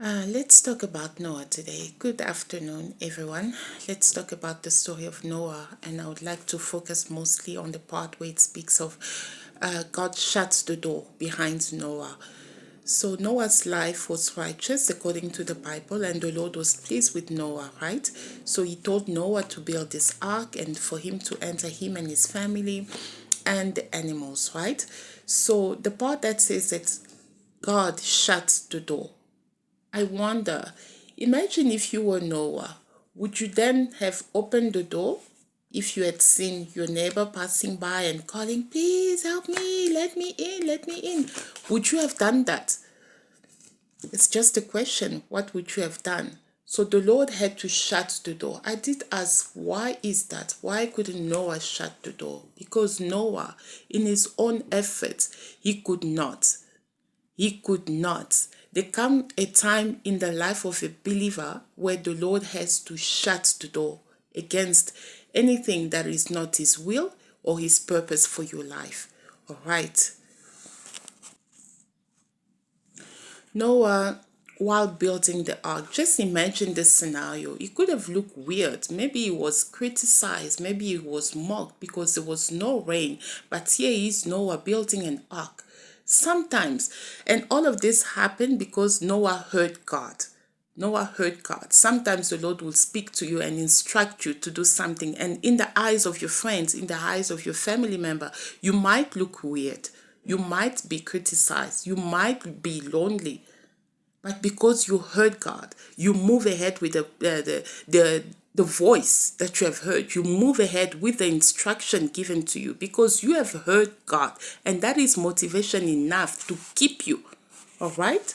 Let's talk about Noah today. Good afternoon, everyone. Let's talk about the story of Noah, and I would like to focus mostly on the part where it speaks of God shuts the door behind Noah. So Noah's life was righteous according to the Bible, and the Lord was pleased with Noah, right? So he told Noah to build this ark and for him to enter, him and his family and the animals, right? So the part that says that God shuts the door, I wonder, imagine if you were Noah, would you then have opened the door if you had seen your neighbor passing by and calling, please help me, let me in, let me in? Would you have done that? It's just a question. What would you have done? So the Lord had to shut the door. I did ask, why is that? Why couldn't Noah shut the door? Because Noah, in his own efforts, he could not. He could not. There come a time in the life of a believer where the Lord has to shut the door against anything that is not his will or his purpose for your life. All right. Noah, while building the ark, just imagine this scenario. It could have looked weird. Maybe he was criticized. Maybe he was mocked because there was no rain. But here is Noah building an ark. Sometimes, and all of this happened because Noah heard God. Noah heard God. Sometimes the Lord will speak to you and instruct you to do something. And in the eyes of your friends, in the eyes of your family member, you might look weird. You might be criticized. You might be lonely. But because you heard God, you move ahead with the voice that you have heard. You move ahead with the instruction given to you because you have heard God. And that is motivation enough to keep you. All right?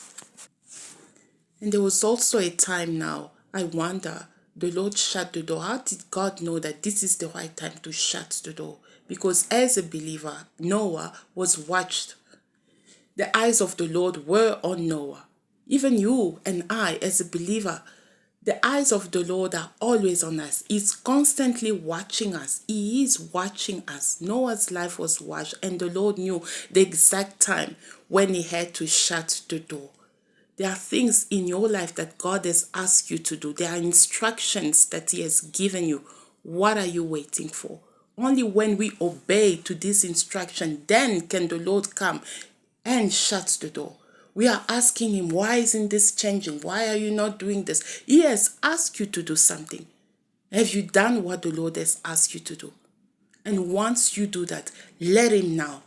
And there was also a time now, I wonder, the Lord shut the door. How did God know that this is the right time to shut the door? Because as a believer, Noah was watched. The eyes of the Lord were on Noah. Even you and I, as a believer, the eyes of the Lord are always on us. He's constantly watching us. He is watching us. Noah's life was watched, and the Lord knew the exact time when he had to shut the door. There are things in your life that God has asked you to do. There are instructions that he has given you. What are you waiting for? Only when we obey to this instruction, then can the Lord come and shut the door. We are asking him, why isn't this changing? Why are you not doing this? He has asked you to do something. Have you done what the Lord has asked you to do? And once you do that, let him now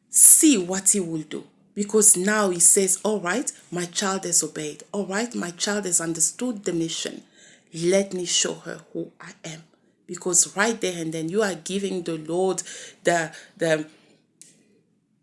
see what he will do. Because now he says, all right, my child has obeyed. All right, my child has understood the mission. Let me show her who I am. Because right there and then you are giving the Lord the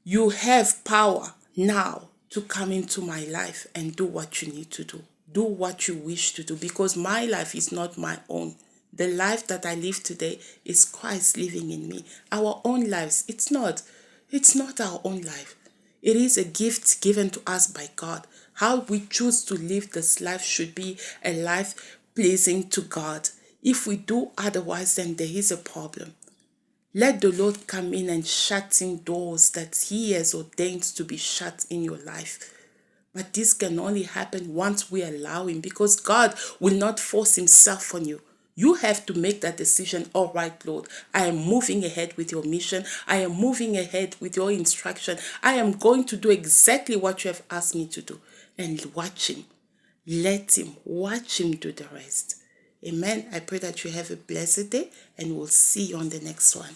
you have power now to come into my life and do what you need to do. Do what you wish to do because my life is not my own. The life that I live today is Christ living in me. Our own lives, it's not. It's not our own life. It is a gift given to us by God. How we choose to live this life should be a life pleasing to God. If we do otherwise, then there is a problem. Let the Lord come in and shut in doors that he has ordained to be shut in your life. But this can only happen once we allow him because God will not force himself on you. You have to make that decision. All right, Lord, I am moving ahead with your mission. I am moving ahead with your instruction. I am going to do exactly what you have asked me to do. And watch him. Let him, watch him do the rest. Amen. I pray that you have a blessed day and we'll see you on the next one.